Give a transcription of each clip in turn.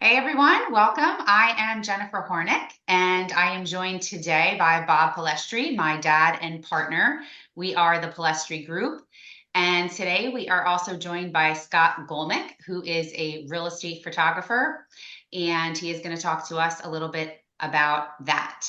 Hey everyone, welcome. I am Jennifer Hornick, and I am joined today by Bob Palestri, my dad and partner. We are the Palestri Group. And today we are also joined by Scott Golmick, who is a real estate photographer, and he is going to talk to us a little bit about that.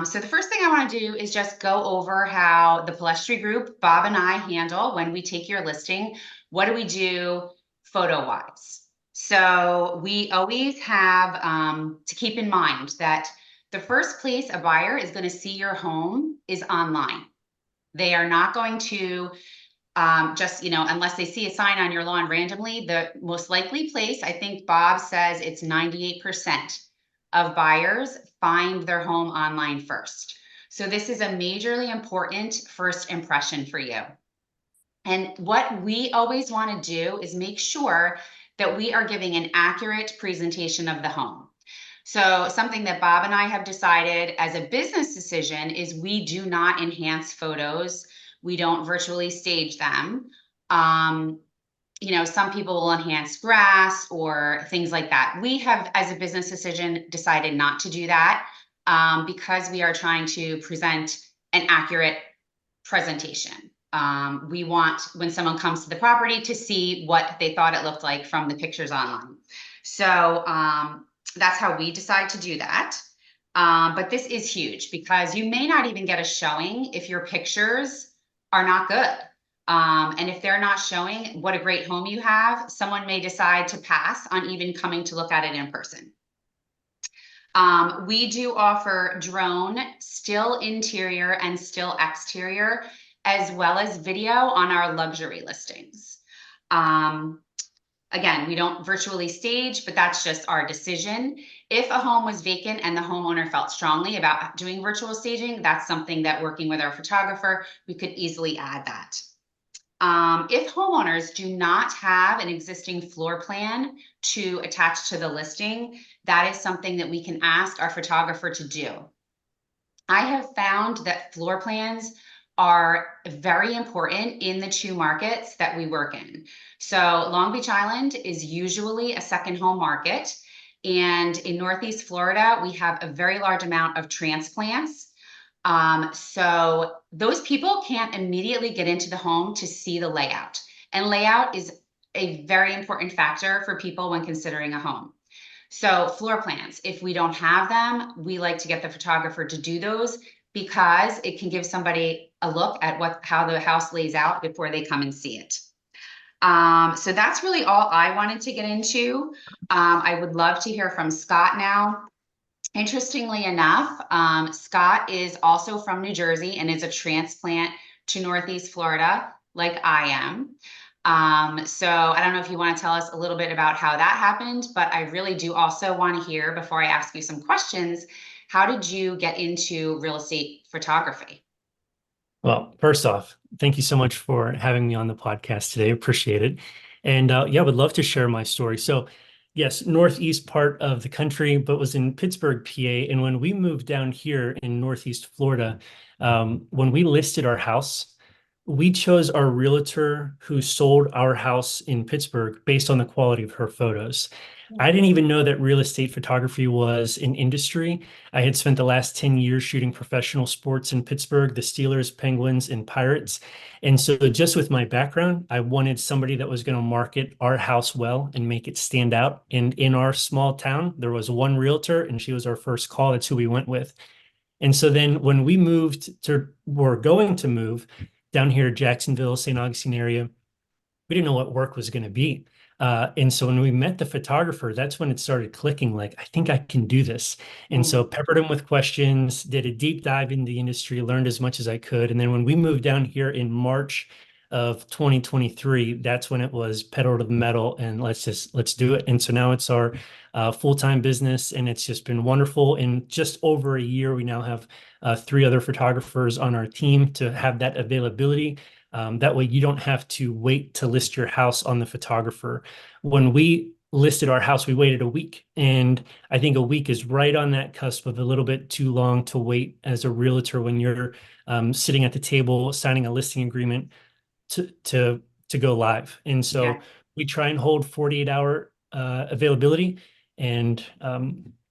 So the first thing I want to do is just go over how the Palestri Group, Bob and I handle when we take your listing. What do we do photo-wise? So we always have to keep in mind that the first place a buyer is going to see your home is online. They are not going to just, unless they see a sign on your lawn randomly, the most likely place, I think Bob says it's 98% of buyers find their home online first. So this is a majorly important first impression for you. And what we always want to do is make sure that we are giving an accurate presentation of the home. So something that Bob and I have decided as a business decision is we do not enhance photos. We don't virtually stage them. Some people will enhance grass or things like that. We have, as a business decision, decided not to do that because we are trying to present an accurate presentation. We want, when someone comes to the property, to see what they thought it looked like from the pictures online. So that's how we decide to do that. But this is huge because you may not even get a showing if your pictures are not good. And if they're not showing what a great home you have, someone may decide to pass on even coming to look at it in person. We do offer drone, still interior and still exterior, as well as video on our luxury listings. Again, we don't virtually stage, but that's just our decision. If a home was vacant and the homeowner felt strongly about doing virtual staging, that's something that, working with our photographer, we could easily add that. If homeowners do not have an existing floor plan to attach to the listing, that is something that we can ask our photographer to do. I have found that floor plans are very important in the two markets that we work in. So Long Beach Island is usually a second home market. And in Northeast Florida, we have a very large amount of transplants. So those people can't immediately get into the home to see the layout. And layout is a very important factor for people when considering a home. So floor plans, if we don't have them, we like to get the photographer to do those because it can give somebody a look at how the house lays out before they come and see it. So that's really all I wanted to get into. I would love to hear from Scott now. Interestingly enough, Scott is also from New Jersey and is a transplant to Northeast Florida, like I am. So I don't know if you want to tell us a little bit about how that happened, but I really do also want to hear, before I ask you some questions, how did you get into real estate photography? Well, first off, thank you so much for having me on the podcast today. Appreciate it. And yeah, I would love to share my story. So, yes, northeast part of the country, but was in Pittsburgh, PA. And when we moved down here in Northeast Florida, when we listed our house, we chose our realtor who sold our house in Pittsburgh based on the quality of her photos. I didn't even know that real estate photography was an industry. I had spent the last 10 years shooting professional sports in Pittsburgh, the Steelers, Penguins, and Pirates. And so, just with my background, I wanted somebody that was going to market our house well and make it stand out. And in our small town, there was one realtor, and she was our first call. That's who we went with. And so then when we're going to move down here, Jacksonville, St. Augustine area, we didn't know what work was going to be. And so when we met the photographer, that's when it started clicking, like, I think I can do this. And so Mm. peppered him with questions, did a deep dive into the industry, learned as much as I could. And then when we moved down here in March of 2023, that's when it was pedal to the metal and let's do it. And so now it's our full-time business, and it's just been wonderful. In just over a year, we now have three other photographers on our team to have that availability. That way you don't have to wait to list your house on the photographer. When we listed our house, we waited a week. And I think a week is right on that cusp of a little bit too long to wait as a realtor when you're sitting at the table signing a listing agreement to go live. And Yeah. so we try and hold 48-hour availability. and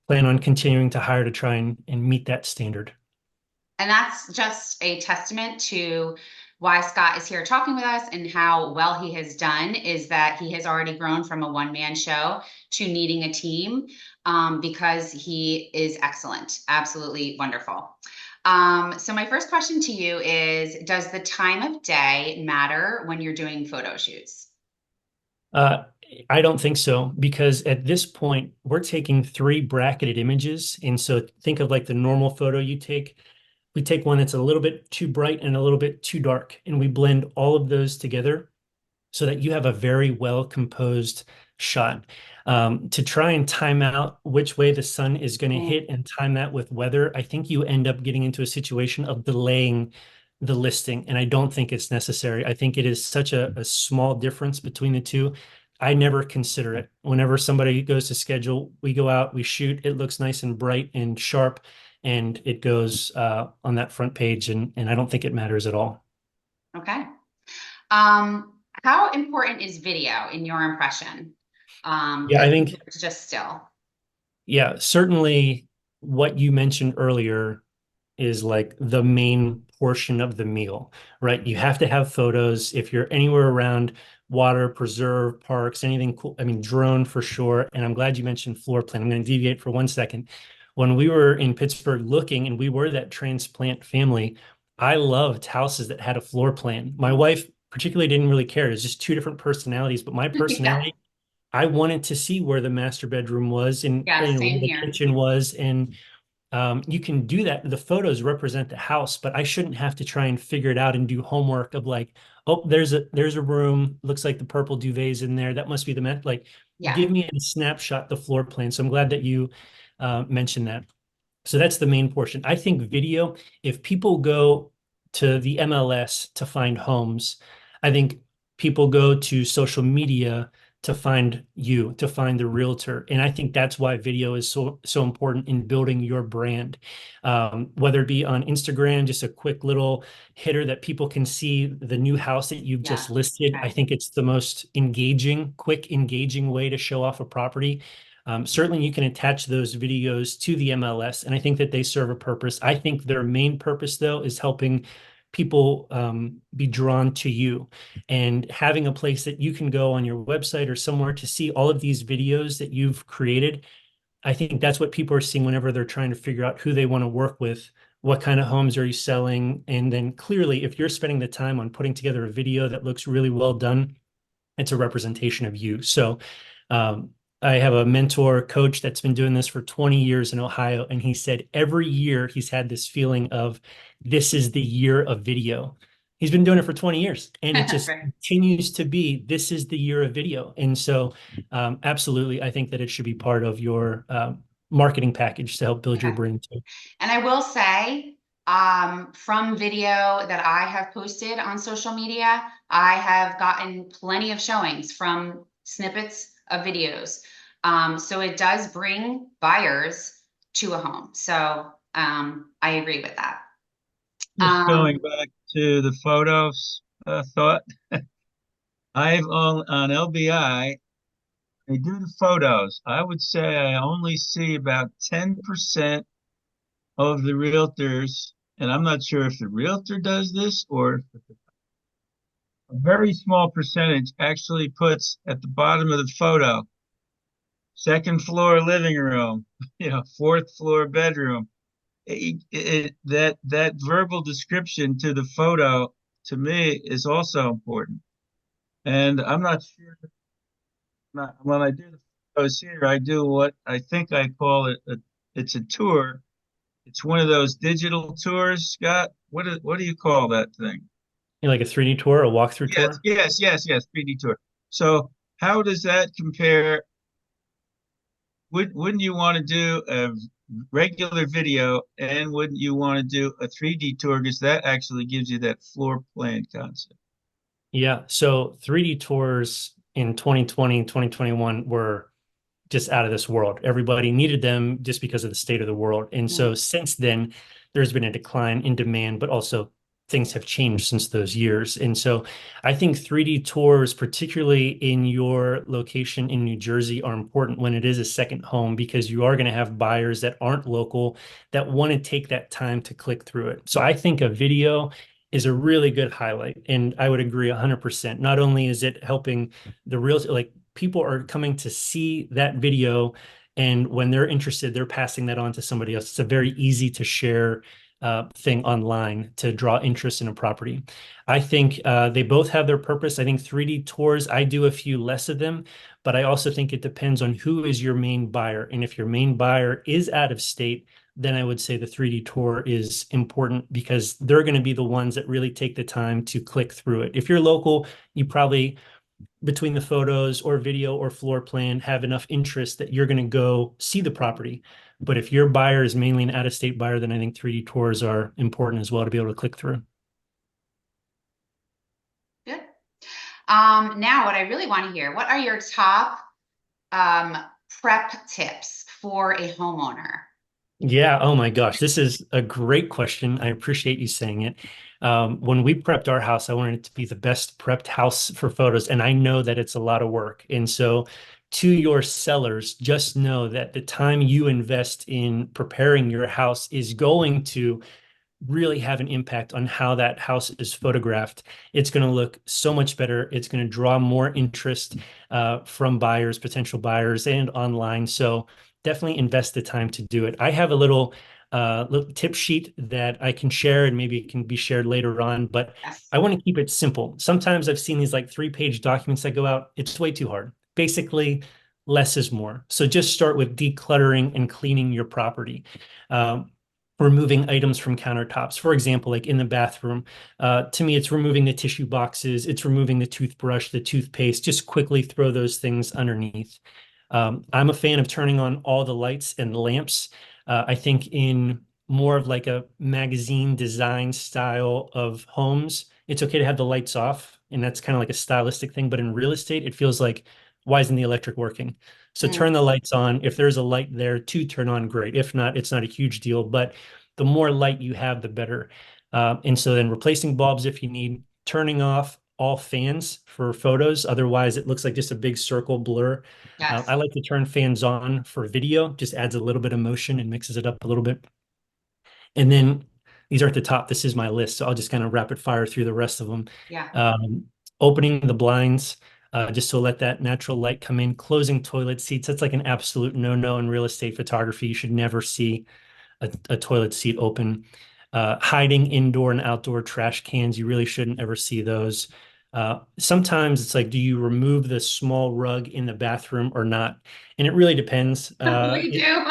plan on continuing to hire to try and meet that standard. And that's just a testament to why Scott is here talking with us and how well he has done, is that he has already grown from a one-man show to needing a team, because he is excellent, absolutely wonderful. So my first question to you is, does the time of day matter when you're doing photo shoots? Uh, I don't think so, because at this point we're taking three bracketed images. And so think of like the normal photo you take. We take one that's a little bit too bright and a little bit too dark, and we blend all of those together so that you have a very well composed shot. To try and time out which way the sun is going to Mm, hit and time that with weather, I think you end up getting into a situation of delaying the listing. And I don't think it's necessary. I think it is such a small difference between the two. I never consider it. Whenever somebody goes to schedule, we go out, we shoot, it looks nice and bright and sharp, and it goes on that front page. And I don't think it matters at all. okay. How important is video in your impression? Yeah, I think It's just still. Yeah, certainly what you mentioned earlier is like the main portion of the meal, right? You have to have photos. If you're anywhere around water, preserve, parks, anything cool, I mean, drone for sure. And I'm glad you mentioned floor plan. I'm going to deviate for 1 second. When we were in Pittsburgh looking, and we were that transplant family, I loved houses that had a floor plan. My wife particularly didn't really care. It's just two different personalities, but my Yeah, personality, I wanted to see where the master bedroom was and yeah, where same the here. kitchen was. And you can do that. The photos represent the house, but I shouldn't have to try and figure it out and do homework of like, oh, there's a room. Looks like the purple duvet's in there. That must be the like. Yeah, Give me a snapshot, the floor plan. So I'm glad that you mentioned that. So that's the main portion. I think video, if people go to the MLS to find homes, I think people go to social media to find you, to find the realtor. And I think that's why video is so important in building your brand. Whether it be on Instagram, just a quick little hitter that people can see the new house that you've yeah. just listed. I Okay. think it's the most engaging, quick, engaging way to show off a property. Certainly, you can attach those videos to the MLS, and I think that they serve a purpose. I think their main purpose, though, is helping people be drawn to you, and having a place that you can go on your website or somewhere to see all of these videos that you've created. I think that's what people are seeing whenever they're trying to figure out who they want to work with. What kind of homes are you selling? And then clearly, if you're spending the time on putting together a video that looks really well done, it's a representation of you. So um, I have a mentor coach that's been doing this for 20 years in Ohio, and he said every year he's had this feeling of this is the year of video. He's been doing it for 20 years, and it just Right. continues to be this is the year of video. And so, absolutely, I think that it should be part of your marketing package to help build your Okay. brand too. And I will say, from video that I have posted on social media, I have gotten plenty of showings from snippets of videos. So it does bring buyers to a home. So I agree with that. Just going Um, back to the photos thought, on LBI, they do the photos. I would say I only see about 10% of the realtors, and I'm not sure if the realtor does this or if a very small percentage actually puts at the bottom of the photo, second floor living room, fourth floor bedroom. That verbal description to the photo to me is also important. And I'm not sure, when I do the photos here, I do what I think I call it it's a tour. It's one of those digital tours, Scott. What do you call that thing? You know, like a 3D tour, a walkthrough Yes, tour. yes, yes, yes, 3D tour. So how does that compare? Wouldn't you want to do a regular video, and wouldn't you want to do a 3D tour, because that actually gives you that floor plan concept? Yeah. So 3D tours in 2020, 2021 were just out of this world. Everybody needed them just because of the state of the world. And so since then, there's been a decline in demand, but also things have changed since those years. And so I think 3D tours, particularly in your location in New Jersey, are important when it is a second home, because you are going to have buyers that aren't local that want to take that time to click through it. So I think a video is a really good highlight. And I would agree 100%. Not only is it helping the real, like, people are coming to see that video, and when they're interested, they're passing that on to somebody else. It's a very easy to share thing online to draw interest in a property. I think they both have their purpose. I think 3D tours, I do a few less of them, but I also think it depends on who is your main buyer. And if your main buyer is out of state, then I would say the 3D tour is important, because they're going to be the ones that really take the time to click through it. If you're local, you probably, between the photos or video or floor plan, have enough interest that you're going to go see the property. But if your buyer is mainly an out-of-state buyer, then I think 3D tours are important as well to be able to click through. Good. Now what I really want to hear, what are your top prep tips for a homeowner? Yeah. Oh my gosh. This is a great question. I appreciate you saying it. When we prepped our house, I wanted it to be the best prepped house for photos. And I know that it's a lot of work. And so to your sellers, just know that the time you invest in preparing your house is going to really have an impact on how that house is photographed. It's going to look so much better. It's going to draw more interest from buyers, potential buyers, and online. So definitely invest the time to do it. I have a little tip sheet that I can share, and maybe it can be shared later on, but Yes. I want to keep it simple. Sometimes I've seen these like 3-page documents that go out. It's way too hard. Basically, less is more. So just start with decluttering and cleaning your property. Removing items from countertops. For example, like in the bathroom, to me, it's removing the tissue boxes, it's removing the toothbrush, the toothpaste, just quickly throw those things underneath. I'm a fan of turning on all the lights and lamps. I think in more of like a magazine design style of homes, it's okay to have the lights off, and that's kind of like a stylistic thing. But in real estate, it feels like, why isn't the electric working? So turn the lights on. If there's a light there to turn on, great. If not, it's not a huge deal, but the more light you have, the better. And so then replacing bulbs if you need, turning off all fans for photos. Otherwise, it looks like just a big circle blur. Yes. I like to turn fans on for video, just adds a little bit of motion and mixes it up a little bit. And then these are at the top. This is my list, so I'll just kind of rapid fire through the rest of them. Yeah. Opening the blinds, just to let that natural light come in. Closing toilet seats. That's like an absolute no-no in real estate photography. You should never see a toilet seat open. Hiding indoor and outdoor trash cans. You really shouldn't ever see those. Sometimes it's like, do you remove the small rug in the bathroom or not? And it really depends. We do.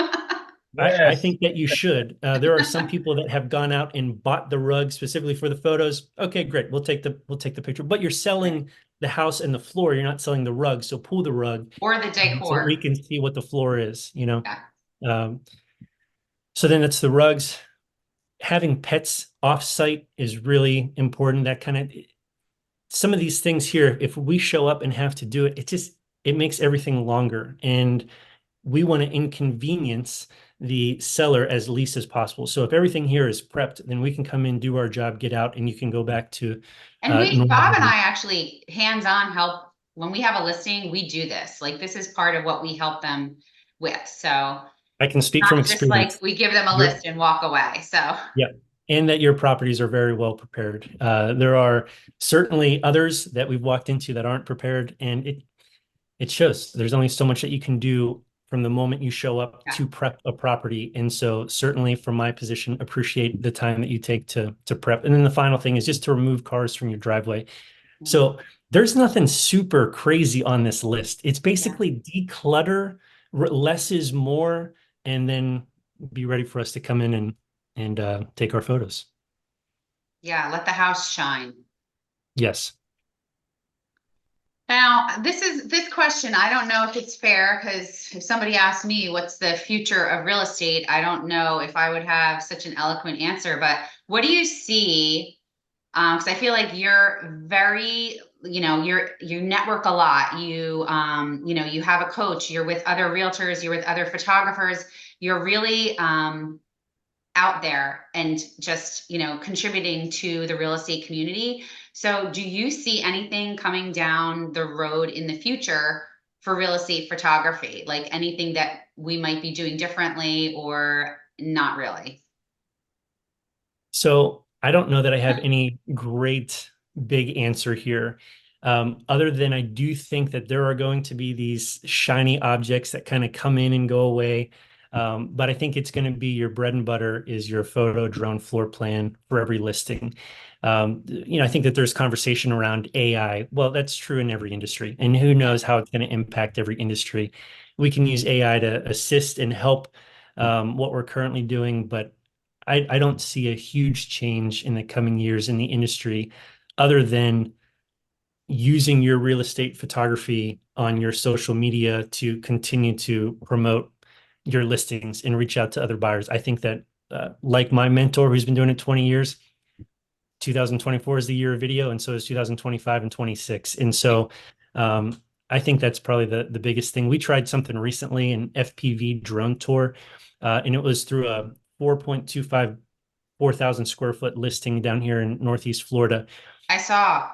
I think that you should. There are some people that have gone out and bought the rug specifically for the photos. Okay, great. We'll take the picture. But you're selling the house and the floor. You're not selling the rug. So pull the rug Or the so decor. we can see what the floor is, you know. Yeah. So then it's the rugs. Having pets off-site is really important. That kind of, some of these things here, if we show up and have to do it, it makes everything longer. And we want to inconvenience the seller as least as possible. So if everything here is prepped, then we can come in, do our job, get out, and you can go back to And Bob and I actually hands-on help when we have a listing. We do this. Like, this is part of what we help them with. So I can speak from not just experience. like we give them a list and walk away. So yeah. And that your properties are very well prepared. There are certainly others that we've walked into that aren't prepared, and it shows. There's only so much that you can do from the moment you show up to prep a property. And so certainly from my position, appreciate the time that you take to prep. And then the final thing is just to remove cars from your driveway. So there's nothing super crazy on this list. It's basically declutter, less is more, and then be ready for us to come in and take our photos. yeah, let the house shine. Yes. Now, this question, I don't know if it's fair, because if somebody asked me what's the future of real estate, I don't know if I would have such an eloquent answer, but what do you see? Because I feel like you're very, you network a lot. You have a coach, you're with other realtors, you're with other photographers, you're really, out there and just, contributing to the real estate community. So do you see anything coming down the road in the future for real estate photography? Like anything that we might be doing differently or not really? So I don't know that I have any great big answer here. Other than I do think that there are going to be these shiny objects that kind of come in and go away. But I think it's going to be your bread and butter is your photo drone floor plan for every listing. I think that there's conversation around AI. Well, that's true in every industry, and who knows how it's going to impact every industry. We can use AI to assist and help what we're currently doing, but I don't see a huge change in the coming years in the industry other than using your real estate photography on your social media to continue to promote your listings and reach out to other buyers. I think that, like my mentor who's been doing it 20 years, 2024 is the year of video, and so is 2025 and 26. And so I think that's probably the biggest thing. We tried something recently, an FPV drone tour, and it was through a 4.25 4,000 square foot listing down here in Northeast Florida. I saw.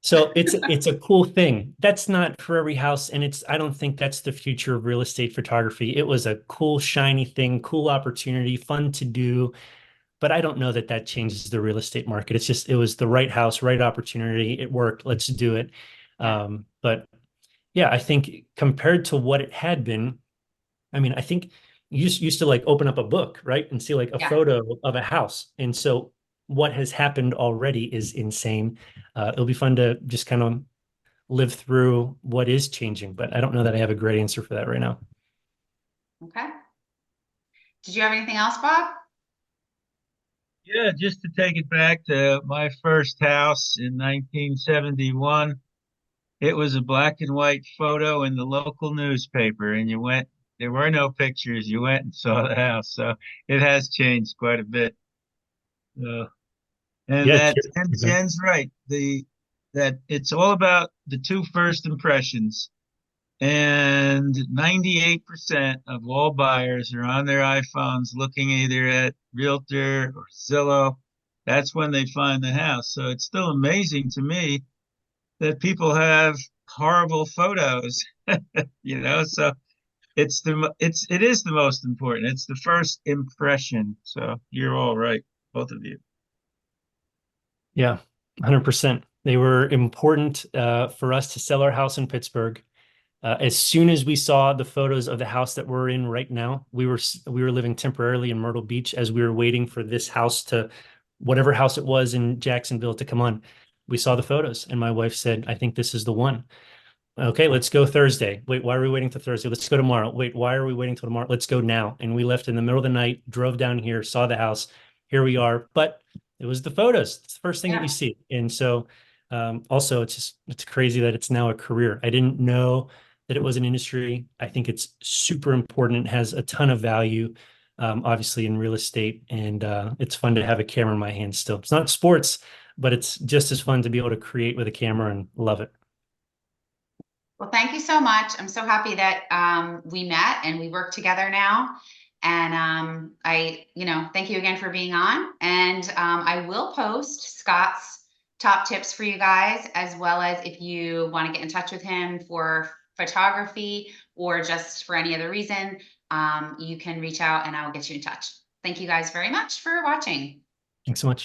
So it's a cool thing. That's not for every house, and I don't think that's the future of real estate photography. It was a cool, shiny thing, cool opportunity, fun to do, but I don't know that that changes the real estate market. It's just it was the right house, right opportunity. It worked. Let's do it. But yeah, I think compared to what it had been, I mean, I think you just used to like open up a book, right? And see like a Yeah. photo of a house. And so what has happened already is insane. It'll be fun to just kind of live through what is changing, but I don't know that I have a great answer for that right now. Okay. Did you have anything else, Bob? Yeah, just to take it back to my first house in 1971. It was a black and white photo in the local newspaper, and there were no pictures. You went and saw the house. So it has changed quite a bit. Uh, and Yeah. that Jen's right. That it's all about the two first impressions. And 98% of all buyers are on their iPhones looking either at Realtor or Zillow. That's when they find the house. So it's still amazing to me that people have horrible photos, so it is the most important. It's the first impression. So you're all right, both of you. Yeah, 100%. They were important for us to sell our house in Pittsburgh. As soon as we saw the photos of the house that we're in right now, we were living temporarily in Myrtle Beach as we were waiting for this house to, whatever house it was in Jacksonville, to come on. We saw the photos, and my wife said, "I think this is the one." Okay, let's go Thursday. Wait, why are we waiting till Thursday? Let's go tomorrow. Wait, why are we waiting till tomorrow? Let's go now. And we left in the middle of the night, drove down here, saw the house. Here we are. But it was the photos. It's the first thing that you see. And so also it's crazy that it's now a career. I didn't know that it was an industry. I think it's super important. It has a ton of value, obviously in real estate. And it's fun to have a camera in my hand still. It's not sports, but it's just as fun to be able to create with a camera and love it. Well, thank you so much. I'm so happy that we met and we work together now. And thank you again for being on. And I will post Scott's top tips for you guys, as well as if you want to get in touch with him for photography or just for any other reason, you can reach out and I will get you in touch. Thank you guys very much for watching. Thanks so much.